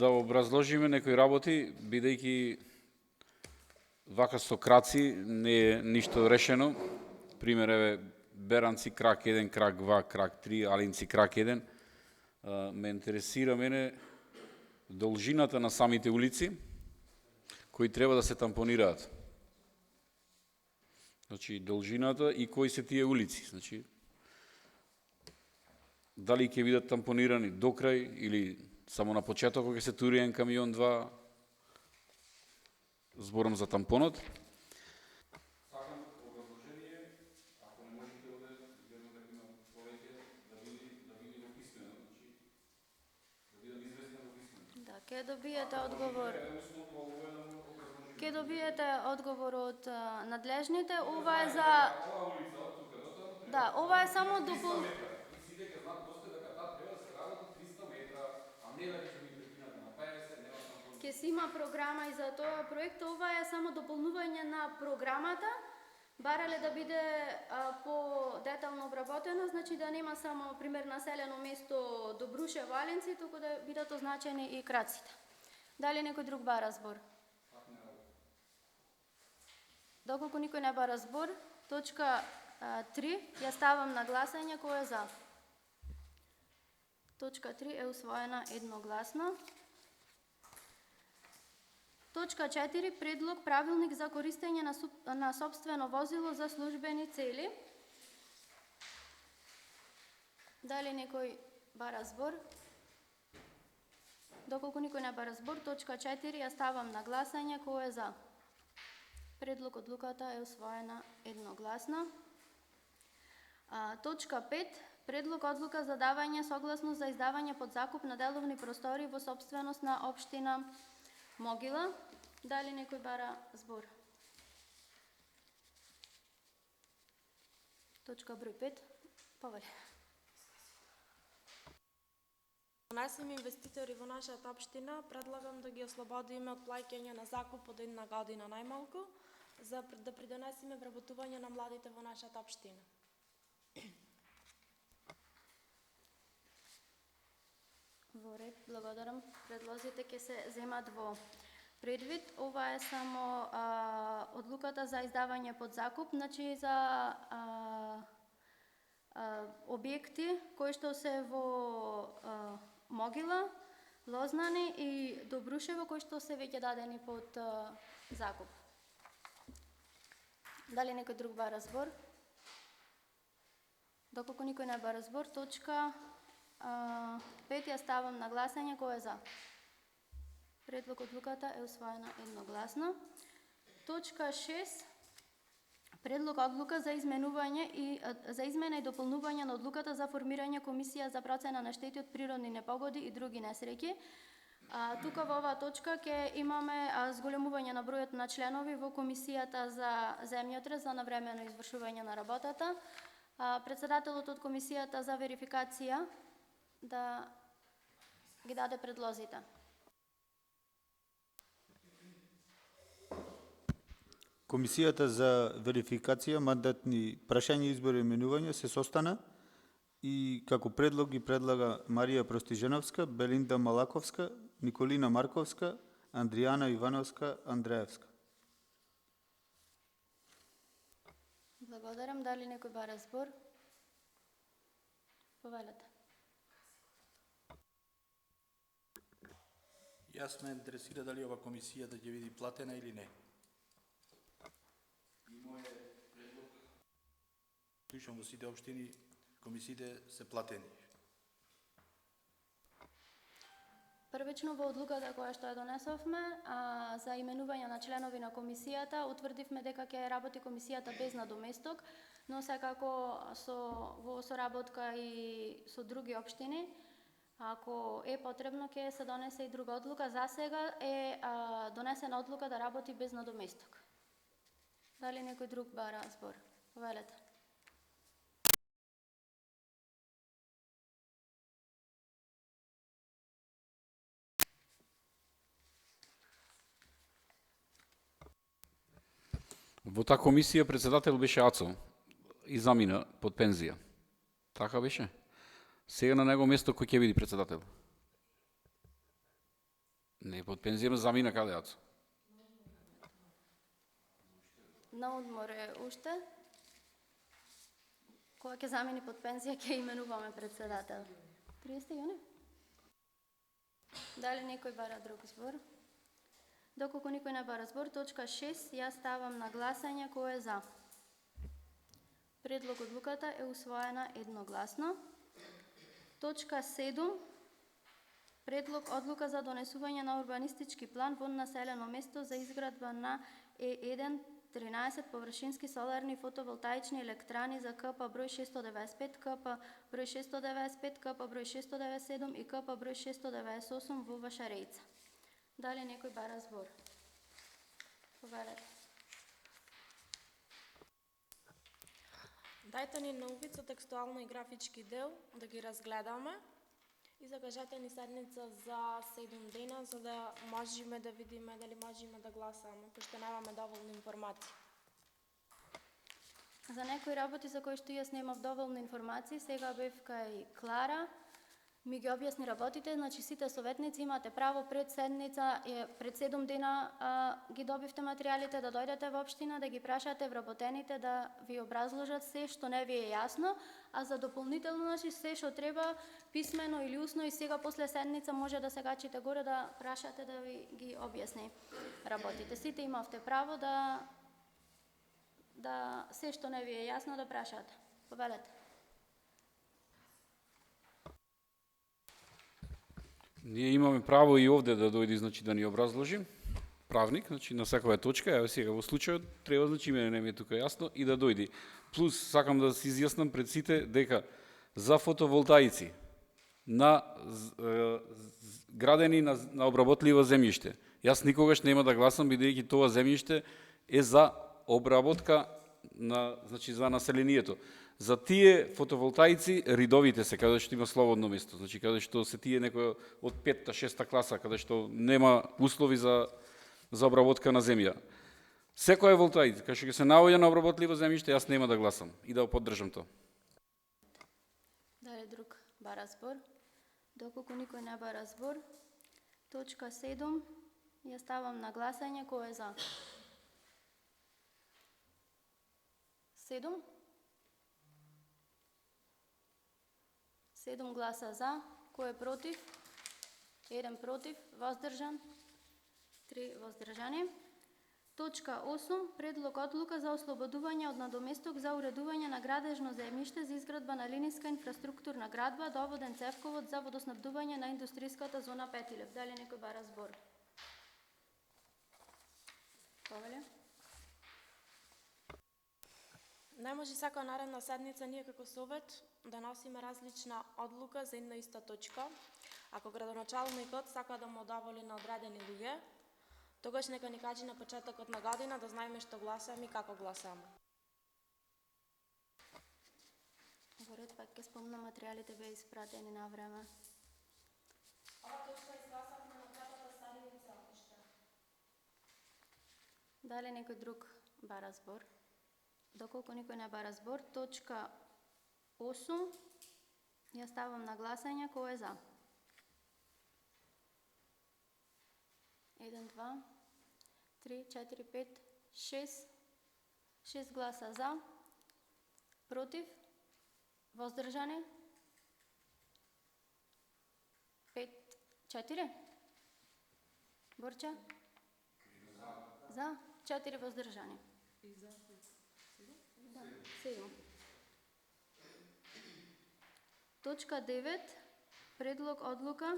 да образложиме некои работи, бидејќи вака со краци не е ништо решено. Пример е Беранци крак 1, крак 2, крак 3, Алинци крак 1. Ме интересира мене должината на самите улици кои треба да се тампонираат. Значи, должината и кои се тие улици. Значи, дали ќе бидат тампонирани до крај или само на почеток кога ќе се тури еден камион 2, зборам за тампонот. Сакам образложение, ако не можете овде, верно дека има повеќе, да види во писмено, значи, да бидам известен во писмено. Да, ќе добиете одговор. Ќе добиете одговор од надлежните. Ова е за... Ова улица од тука до таму треба. Да, ова е само 300 допол... метра. И сите ќе знаат доста дека таа треба да се работи 300 метра, а не дека ќе биде прекинати на 50, нема тампон. Ќе си има програма и за тоа проект. Ова е само дополнување на програмата. Барале да биде по-детално обработено, значи да нема само пример населено место Добруше, Валенци, туку да бидат означени и краците. Дали некој друг бара збор? Доколку никој не бара збор, точка 3 ја ставам на гласање, кој е за. Точка 3 е усвоена едногласно. Точка 4. Предлог правилник за користење на сопствено возило за службени цели. Дали некој бара збор? Доколку никој не бара збор, точка 4 ја ставам на гласање, кој е за. Предлог одлуката е усвоена едногласно. Точка 5. Предлог одлука за давање согласност за издавање под закуп на деловни простори во сопственост на општина Могила. Дали некој бара збор? Точка број 5. Повели. Нашим инвеститори во нашата општина предлагам да ги ослободиме од плаќање на закуп од 1 година најмалку, за да придонесеме вработување на младите во нашата општина. Во ред, благодарам. Предлозите ќе се земат во предвид. Ова е само одлуката за издавање под закуп, значи за објекти кои што се во Могила, Лознани и Добрушево, кои што се веќе дадени под закуп. Дали некој друг бара збор? Доколку никој не бара збор, точка 5 ја ставам на гласање, кој е за. Предлог одлуката е усвоена едногласно. Точка 6. Предлог одлука за изменување и за измена и дополнување на одлуката за формирање комисија за процена на штети од природни непогоди и други несреќи. Тука во оваа точка ќе имаме зголемување на бројот на членови во комисијата за земјотрес за навремено извршување на работата. Председателот од комисијата за верификација да ги даде предлозите. Комисијата за верификација, мандатни прашања, избори и именувања се состана и како предлог ги предлага Марија Простиженовска, Белинда Малаковска, Николина Марковска, Андријана Ивановска, Андреевска. Благодарам. Дали некој бара збор? Повелете. Јас ме интересира дали ова комисија да ќе биде платена или не. И моје предлог, слушам во сите општини, комисиите се платени. Првично во одлуката која што ја донесовме за именување на членови на комисијата, утврдивме дека ќе работи комисијата без надоместок, но секако во соработка и со други општини, ако е потребно ќе се донесе и друга одлука. За сега е донесена одлука да работи без надоместок. Дали некој друг бара збор? Повелете. Во таа комисија председател беше Ацо и замина под пензија. Така беше? Сега на него место кој ќе биде председател? Не под пензија, замина каде Ацо? На одмор е уште. Кога ќе замени под пензија, ќе именуваме председател. 30 јуни? Дали некој бара друг збор? Доколку никој не бара збор, точка 6, ја ставам на гласање кој е за. Предлог одлуката е усвоена едногласно. Точка 7, предлог одлука за донесување на урбанистички план во населено место за изградба на Е1 13 површински соларни фотоволтаични електрани за КП број 695, КП број 695, КП број 697 и КП број 698 во Вашарејца. Дали некој бара збор? Повелете. Дајте ни на увид со текстуално и графички дел да ги разгледаме и закажете ни седница за 7 дена за да можеме да видиме дали можеме да гласаме, пошто немаме доволно информации. За некои работи за кои што јас немав доволно информации, сега бев кај Клара, ми ги објасни работите, значи сите советници имате право пред седница, пред 7 дена ги добивте материјалите, да дојдете во општина, да ги прашате вработените да ви образложат се што не ви е јасно, а за дополнително, значи се што треба писмено или усно и сега после седница може да се качите горе да прашате да ви ги објасни работите. Сите имавте право да се што не ви е јасно да прашате. Повелете. Ние имаме право и овде да дојде, значи, да ни образложи правник, значи, на секоја точка, ево сега во случајот, треба, значи, мене не ми е тука јасно, и да дојде. Плюс, сакам да се изјаснам пред сите дека за фотоволтаици на градени на обработливо земјиште, јас никогаш нема да гласам, бидејќи тоа земјиште е за обработка на, значи, за населението. За тие фотоволтаици ридовите се, каде што има слободно место, значи каде што се тие некој од 5-та, 6-та класа, каде што нема услови за обработка на земја. Секоја волтаица, кај што ќе се наоѓа на обработливо земјиште, јас нема да гласам и да поддржам тоа. Дали друг бара збор? Доколку никој не бара збор, точка 7, ја ставам на гласање, кој е за? 7? 7 гласа за, кој е против? 1 против, воздржан, 3 воздржани. Точка 8, предлог одлука за ослободување од надоместок за уредување на градежно земјиште за изградба на линиска инфраструктурна градба, доводен цевковод за водоснабдување на индустријската зона Петилев. Дали некој бара збор? Повеле? Не може секоја наредна седница ние како совет да носиме различна одлука за една иста точка. Ако градоначалникот сака да му доволи на одредени луѓе, тогаш нека ни каже на почетокот на година да знаеме што гласаме и како гласаме. Во ред, пак ќе спомнам, материјалите беа испратени на време. Ова точка изгласавме на третата седница уште. Дали некој друг бара збор? Доколку никој не бара збор, точка 8, ја ставам на гласање, кој е за? 1, 2, 3, 4, 5, 6 гласа за, против, воздржани, 5, 4, Борча? За, 4 воздржани. Да, 7. Точка 9, предлог одлука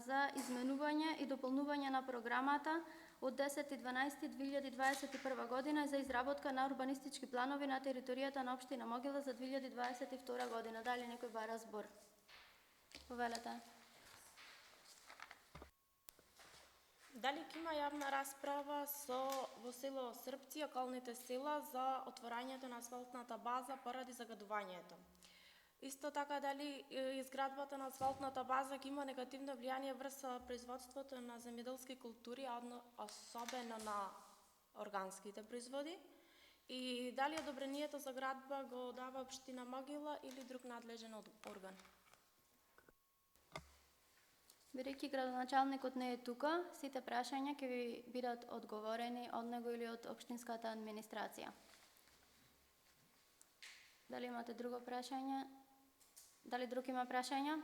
за изменување и дополнување на програмата од 10.12.2021 година за изработка на урбанистички планови на територијата на општина Могила за 2022 година. Дали некој бара збор? Повелете. Дали ќе има јавна расправа во село Српци и околните села за отворањето на асфалтната база поради загадувањето? Исто така, дали изградбата на асфалтната база ќе има негативно влијание врз производството на земјоделски култури, особено на органските производи? И дали одобрението за градба го дава општина Могила или друг надлежен орган? Бидејќи градоначалникот не е тука, сите прашања ќе ви бидат одговорени од него или од општинската администрација. Дали имате друго прашање? Дали друг има прашања?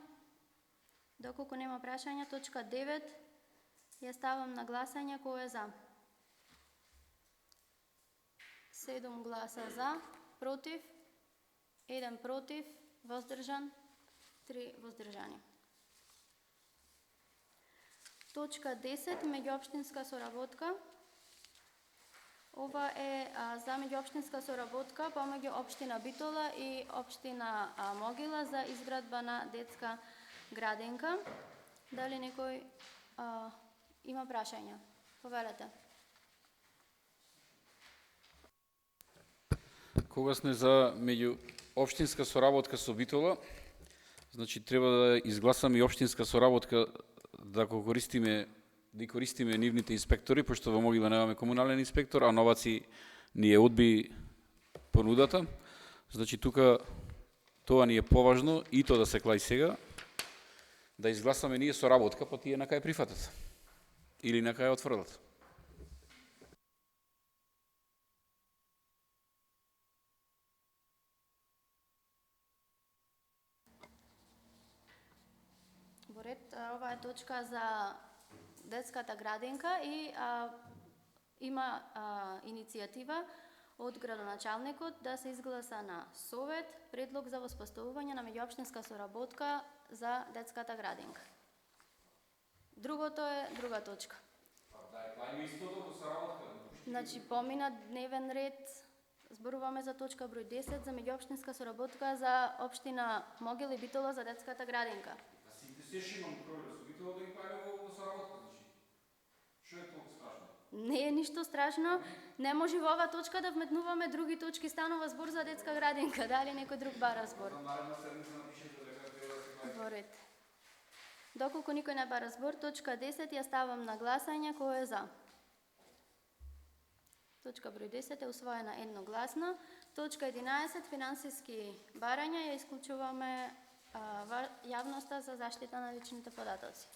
Доколку нема прашања, точка 9 ја ставам на гласање. Кој е за? 7 гласа за, против, 1 против, воздржан, 3 воздржани. Точка 10, меѓуопштинска соработка. Ова е за меѓуопштинска соработка помеѓу општина Битола и општина Могила за изградба на детска градинка. Дали некој има прашања? Повелете. Кога сме за меѓуопштинска соработка со Битола, значи треба да изгласаме и општинска соработка да користиме нивните инспектори, пошто во Могила немаме комунален инспектор, а Новаци ни ја одби понудата. Значи тука тоа ни е поважно и тоа да се клај сега, да изгласаме ние соработка, па тие на кај прифатат или на кај отврлат. Во ред, ова е точка за детската градинка и има иницијатива од градоначалникот да се изгласа на совет предлог за воспоставување на меѓуопштинска соработка за детската градинка. Другото е друга точка. Значи, помина дневен ред, зборуваме за точка број 10 за меѓуопштинска соработка за општина Могил и Битола за детската градинка. Не е ништо страшно. Не може во ова точка да вметнуваме други точки, станува збор за детска градинка. Дали некој друг бара збор? Во ред. Доколку никој не бара збор, точка 10 ја ставам на гласање. Кој е за? Точка број 10 е усвоена едногласно. Точка 11, финансиски барања, ја исклучуваме јавноста за заштита на личните податоци.